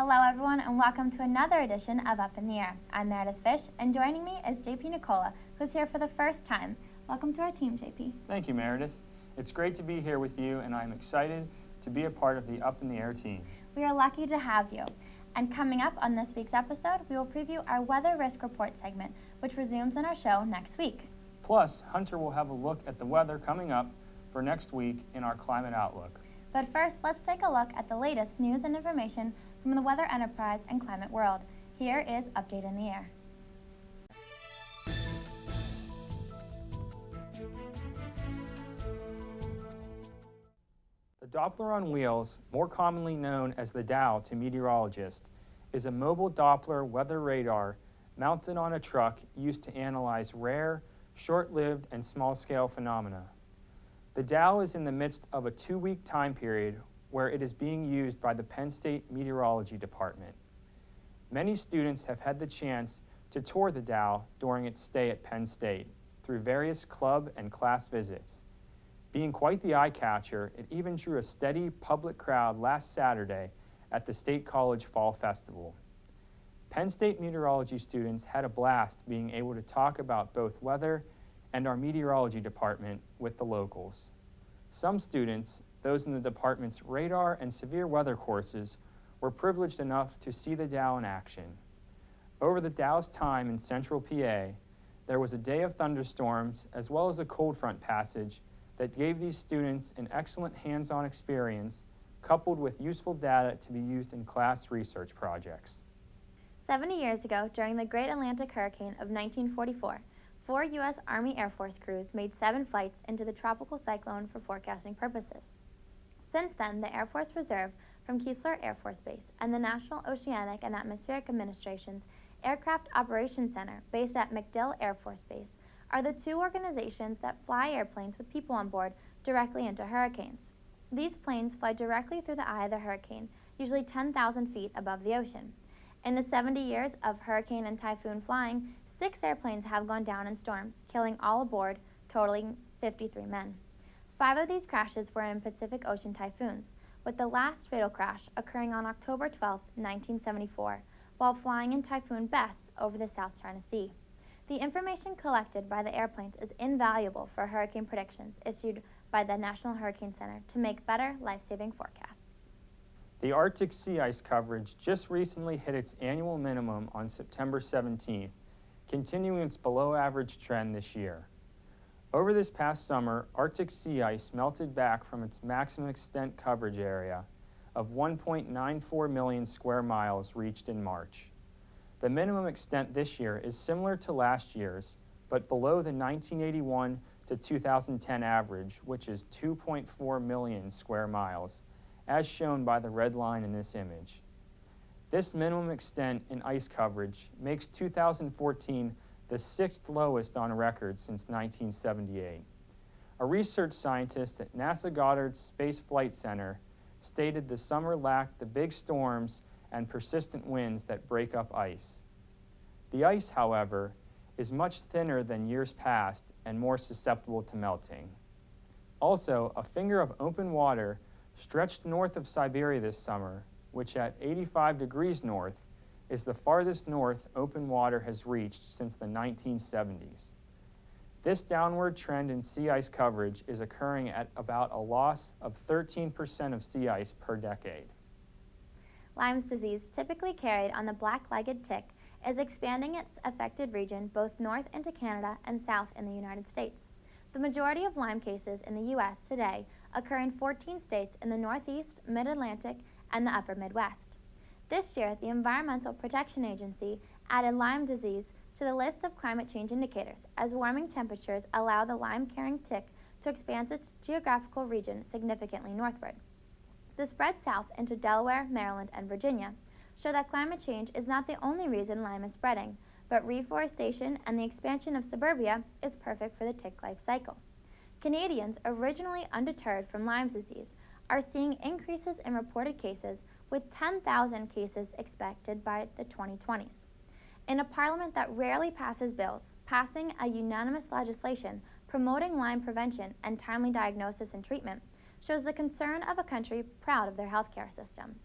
Hello everyone and welcome to another edition of Up in the Air. I'm Meredith Fish and joining me is JP Nicola, who's here for the first time. Welcome to our team, JP. Thank you, Meredith. It's great to be here with you and I'm excited to be a part of the Up in the Air team. We are lucky to have you. And coming up on this week's episode, we will preview our Weather Risk Report segment, which resumes in our show next week. Plus, Hunter will have a look at the weather coming up for next week in our Climate Outlook. But first, let's take a look at the latest news and information from the Weather Enterprise and Climate World. Here is Update in the Air. The Doppler on wheels, more commonly known as the Dow to meteorologists, is a mobile Doppler weather radar mounted on a truck used to analyze rare, short-lived, and small-scale phenomena. The Dow is in the midst of a 2-week time period where it is being used by the Penn State Meteorology Department. Many students have had the chance to tour the Dow during its stay at Penn State through various club and class visits. Being quite the eye-catcher, it even drew a steady public crowd last Saturday at the State College Fall Festival. Penn State meteorology students had a blast being able to talk about both weather and our meteorology department with the locals. Some students, those in the department's radar and severe weather courses, were privileged enough to see the Dow in action. Over the Dow's time in central PA, there was a day of thunderstorms as well as a cold front passage that gave these students an excellent hands-on experience coupled with useful data to be used in class research projects. 70 years ago, during the Great Atlantic Hurricane of 1944, 4 U.S. Army Air Force crews made 7 flights into the tropical cyclone for forecasting purposes. Since then, the Air Force Reserve from Keesler Air Force Base and the National Oceanic and Atmospheric Administration's Aircraft Operations Center, based at MacDill Air Force Base, are the 2 organizations that fly airplanes with people on board directly into hurricanes. These planes fly directly through the eye of the hurricane, usually 10,000 feet above the ocean. In the 70 years of hurricane and typhoon flying, 6 airplanes have gone down in storms, killing all aboard, totaling 53 men. 5 of these crashes were in Pacific Ocean typhoons, with the last fatal crash occurring on October 12, 1974, while flying in Typhoon Bess over the South China Sea. The information collected by the airplanes is invaluable for hurricane predictions issued by the National Hurricane Center to make better life-saving forecasts. The Arctic sea ice coverage just recently hit its annual minimum on September 17th, continuing its below-average trend this year. Over this past summer, Arctic sea ice melted back from its maximum extent coverage area of 1.94 million square miles reached in March. The minimum extent this year is similar to last year's, but below the 1981 to 2010 average, which is 2.4 million square miles, as shown by the red line in this image. This minimum extent in ice coverage makes 2014 the 6th lowest on record since 1978. A research scientist at NASA Goddard Space Flight Center stated the summer lacked the big storms and persistent winds that break up ice. The ice, however, is much thinner than years past and more susceptible to melting. Also, a finger of open water stretched north of Siberia this summer, which at 85 degrees north is the farthest north open water has reached since the 1970s. This downward trend in sea ice coverage is occurring at about a loss of 13% of sea ice per decade. Lyme's disease, typically carried on the black-legged tick, is expanding its affected region both north into Canada and south in the United States. The majority of Lyme cases in the U.S. today occur in 14 states in the Northeast, Mid-Atlantic, and the Upper Midwest. This year, the Environmental Protection Agency added Lyme disease to the list of climate change indicators, as warming temperatures allow the Lyme-carrying tick to expand its geographical region significantly northward. The spread south into Delaware, Maryland, and Virginia show that climate change is not the only reason Lyme is spreading, but reforestation and the expansion of suburbia is perfect for the tick life cycle. Canadians, originally undeterred from Lyme disease, are seeing increases in reported cases, with 10,000 cases expected by the 2020s. In a parliament that rarely passes bills, passing a unanimous legislation promoting Lyme prevention and timely diagnosis and treatment shows the concern of a country proud of their healthcare system.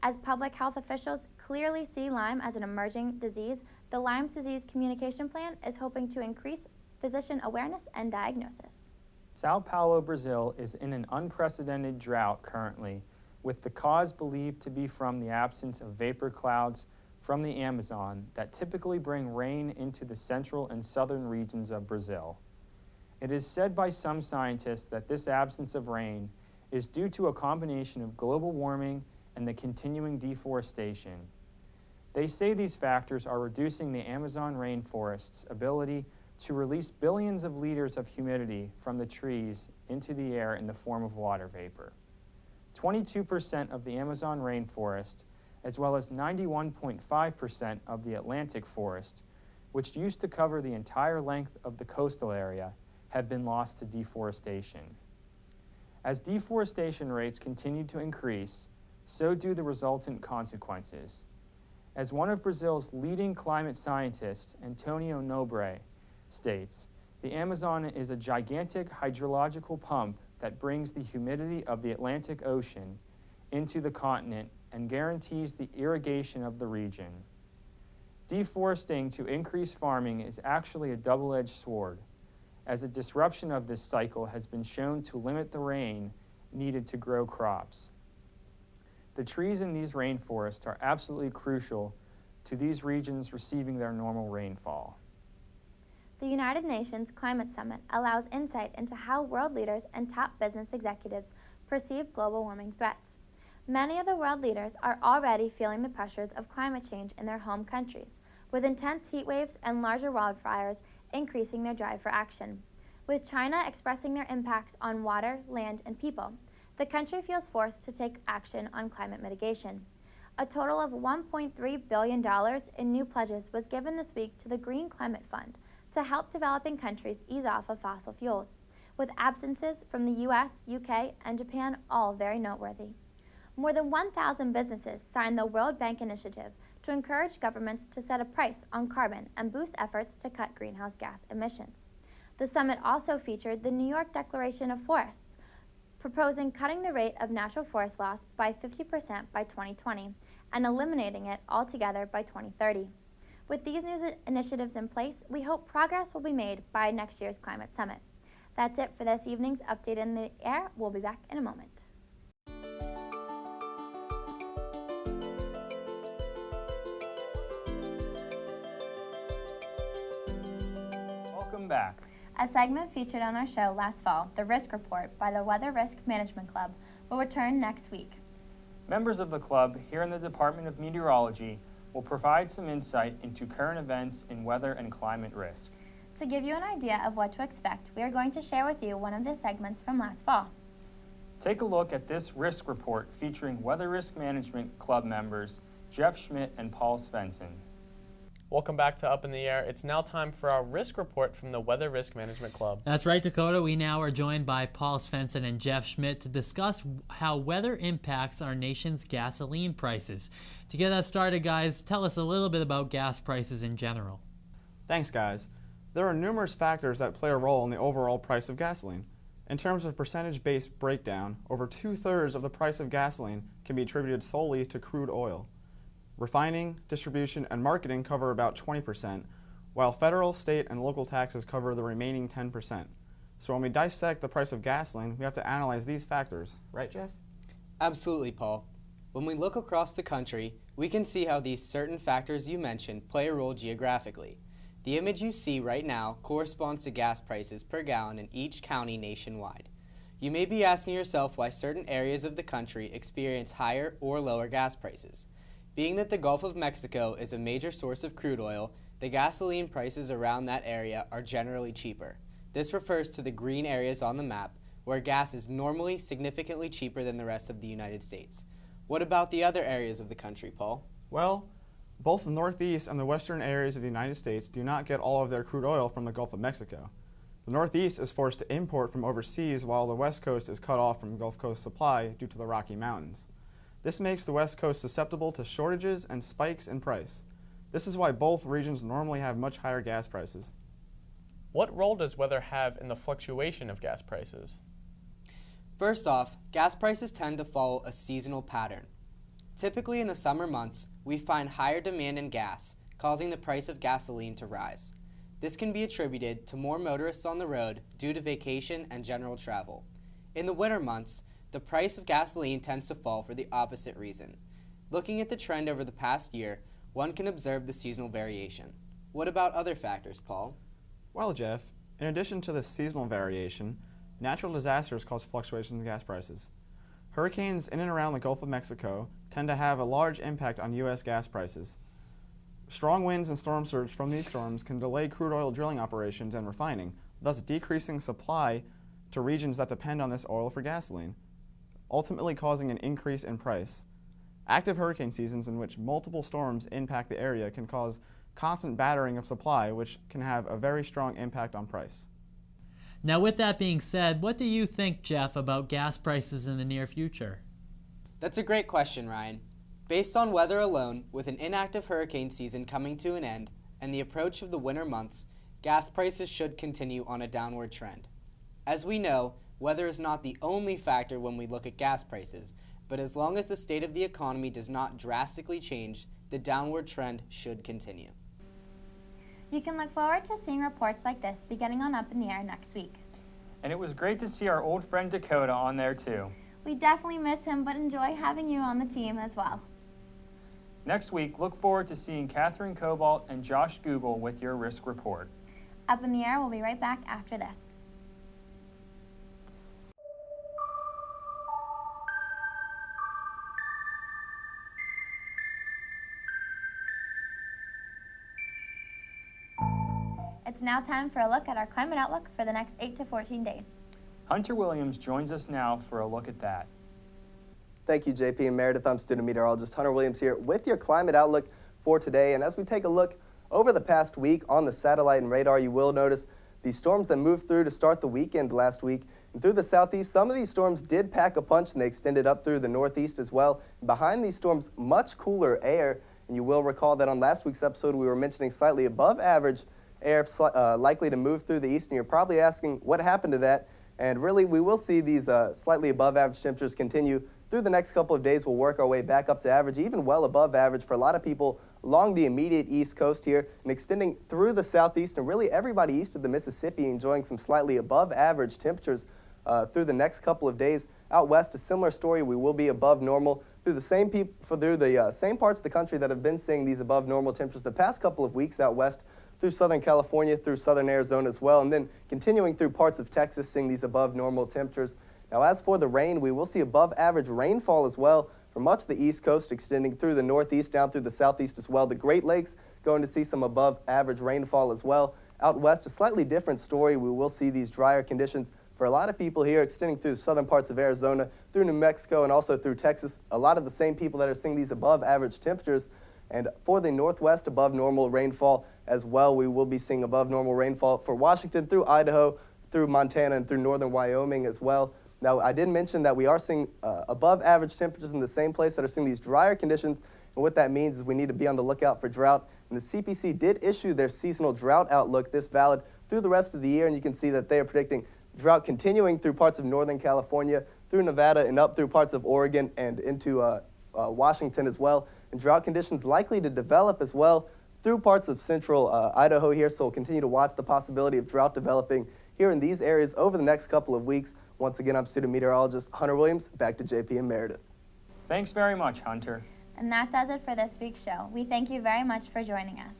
As public health officials clearly see Lyme as an emerging disease, the Lyme Disease Communication Plan is hoping to increase physician awareness and diagnosis. Sao Paulo, Brazil is in an unprecedented drought currently, with the cause believed to be from the absence of vapor clouds from the Amazon that typically bring rain into the central and southern regions of Brazil. It is said by some scientists that this absence of rain is due to a combination of global warming and the continuing deforestation. They say these factors are reducing the Amazon rainforest's ability to release billions of liters of humidity from the trees into the air in the form of water vapor. 22% of the Amazon rainforest, as well as 91.5% of the Atlantic forest, which used to cover the entire length of the coastal area, have been lost to deforestation. As deforestation rates continue to increase, so do the resultant consequences. As one of Brazil's leading climate scientists, Antonio Nobre, states, the Amazon is a gigantic hydrological pump that brings the humidity of the Atlantic Ocean into the continent and guarantees the irrigation of the region. Deforesting to increase farming is actually a double-edged sword, as a disruption of this cycle has been shown to limit the rain needed to grow crops. The trees in these rainforests are absolutely crucial to these regions receiving their normal rainfall. The United Nations Climate Summit allows insight into how world leaders and top business executives perceive global warming threats. Many of the world leaders are already feeling the pressures of climate change in their home countries, with intense heat waves and larger wildfires increasing their drive for action. With China expressing their impacts on water, land, and people, the country feels forced to take action on climate mitigation. A total of $1.3 billion in new pledges was given this week to the Green Climate Fund to help developing countries ease off of fossil fuels, with absences from the US, UK, and Japan all very noteworthy. More than 1,000 businesses signed the World Bank Initiative to encourage governments to set a price on carbon and boost efforts to cut greenhouse gas emissions. The summit also featured the New York Declaration of Forests, proposing cutting the rate of natural forest loss by 50% by 2020 and eliminating it altogether by 2030. With these new initiatives in place, we hope progress will be made by next year's climate summit. That's it for this evening's Update in the Air. We'll be back in a moment. Welcome back. A segment featured on our show last fall, the Risk Report by the Weather Risk Management Club, will return next week. Members of the club here in the Department of Meteorology will provide some insight into current events in weather and climate risk. To give you an idea of what to expect, we are going to share with you one of the segments from last fall. Take a look at this risk report featuring Weather Risk Management Club members Jeff Schmidt and Paul Svensson. Welcome back to Up in the Air. It's now time for our risk report from the Weather Risk Management Club. That's right, Dakota. We now are joined by Paul Svensson and Jeff Schmidt to discuss how weather impacts our nation's gasoline prices. To get us started, guys, tell us a little bit about gas prices in general. Thanks, guys. There are numerous factors that play a role in the overall price of gasoline. In terms of percentage-based breakdown, over 2/3 of the price of gasoline can be attributed solely to crude oil. Refining, distribution, and marketing cover about 20%, while federal, state, and local taxes cover the remaining 10%. So when we dissect the price of gasoline, we have to analyze these factors. Right, Jeff? Absolutely, Paul. When we look across the country, we can see how these certain factors you mentioned play a role geographically. The image you see right now corresponds to gas prices per gallon in each county nationwide. You may be asking yourself why certain areas of the country experience higher or lower gas prices. Being that the Gulf of Mexico is a major source of crude oil, the gasoline prices around that area are generally cheaper. This refers to the green areas on the map, where gas is normally significantly cheaper than the rest of the United States. What about the other areas of the country, Paul? Well, both the Northeast and the western areas of the United States do not get all of their crude oil from the Gulf of Mexico. The Northeast is forced to import from overseas, while the West Coast is cut off from Gulf Coast supply due to the Rocky Mountains. This makes the West Coast susceptible to shortages and spikes in price. This is why both regions normally have much higher gas prices. What role does weather have in the fluctuation of gas prices? First off, gas prices tend to follow a seasonal pattern. Typically in the summer months, we find higher demand in gas, causing the price of gasoline to rise. This can be attributed to more motorists on the road due to vacation and general travel. In the winter months, the price of gasoline tends to fall for the opposite reason. Looking at the trend over the past year, one can observe the seasonal variation. What about other factors, Paul? Well, Jeff, in addition to the seasonal variation, natural disasters cause fluctuations in gas prices. Hurricanes in and around the Gulf of Mexico tend to have a large impact on U.S. gas prices. Strong winds and storm surge from these storms can delay crude oil drilling operations and refining, thus decreasing supply to regions that depend on this oil for gasoline, ultimately causing an increase in price. Active hurricane seasons in which multiple storms impact the area can cause constant battering of supply, which can have a very strong impact on price. Now, with that being said, what do you think, Jeff, about gas prices in the near future? That's a great question, Ryan. Based on weather alone, with an inactive hurricane season coming to an end and the approach of the winter months, gas prices should continue on a downward trend. As we know, weather is not the only factor when we look at gas prices, but as long as the state of the economy does not drastically change, the downward trend should continue. You can look forward to seeing reports like this beginning on Up in the Air next week. And it was great to see our old friend Dakota on there too. We definitely miss him, but enjoy having you on the team as well. Next week, look forward to seeing Catherine Cobalt and Josh Google with your risk report. Up in the Air will be right back after this. It's now time for a look at our climate outlook for the next 8 to 14 days. Hunter Williams joins us now for a look at that. Thank you, JP and Meredith. I'm student meteorologist Hunter Williams here with your climate outlook for today. And as we take a look over the past week on the satellite and radar, you will notice the storms that moved through to start the weekend last week and through the southeast. Some of these storms did pack a punch and they extended up through the northeast as well. Behind these storms, much cooler air. And you will recall that on last week's episode, we were mentioning slightly above average air likely to move through the east. And you're probably asking what happened to that. And really, we will see these slightly above average temperatures continue through the next couple of days. We'll work our way back up to average, even well above average for a lot of people along the immediate east coast here and extending through the southeast, and really everybody east of the Mississippi enjoying some slightly above average temperatures through the next couple of days. Out west, a similar story. We will be above normal through the same same parts of the country that have been seeing these above normal temperatures the past couple of weeks out west, through Southern California, through Southern Arizona as well, and then continuing through parts of Texas, seeing these above normal temperatures. Now, as for the rain, we will see above average rainfall as well for much of the east coast, extending through the northeast, down through the southeast as well. The Great Lakes going to see some above average rainfall as well. Out west, a slightly different story. We will see these drier conditions for a lot of people here, extending through the southern parts of Arizona, through New Mexico, and also through Texas. A lot of the same people that are seeing these above average temperatures. And for the northwest, above normal rainfall as well. We will be seeing above normal rainfall for Washington, through Idaho, through Montana, and through northern Wyoming as well. Now, I did mention that we are seeing above average temperatures in the same place that are seeing these drier conditions. And what that means is we need to be on the lookout for drought. And the CPC did issue their seasonal drought outlook, this valid through the rest of the year. And you can see that they are predicting drought continuing through parts of northern California, through Nevada, and up through parts of Oregon and into Washington as well. And drought conditions likely to develop as well through parts of central Idaho here. So we'll continue to watch the possibility of drought developing here in these areas over the next couple of weeks. Once again, I'm student meteorologist Hunter Williams. Back to JP and Meredith. Thanks very much, Hunter. And that does it for this week's show. We thank you very much for joining us.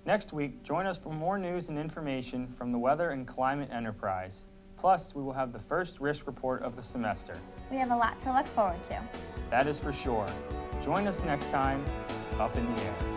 Next week, join us for more news and information from the Weather and Climate Enterprise. Plus, we will have the first risk report of the semester. We have a lot to look forward to. That is for sure. Join us next time, Up in the Air.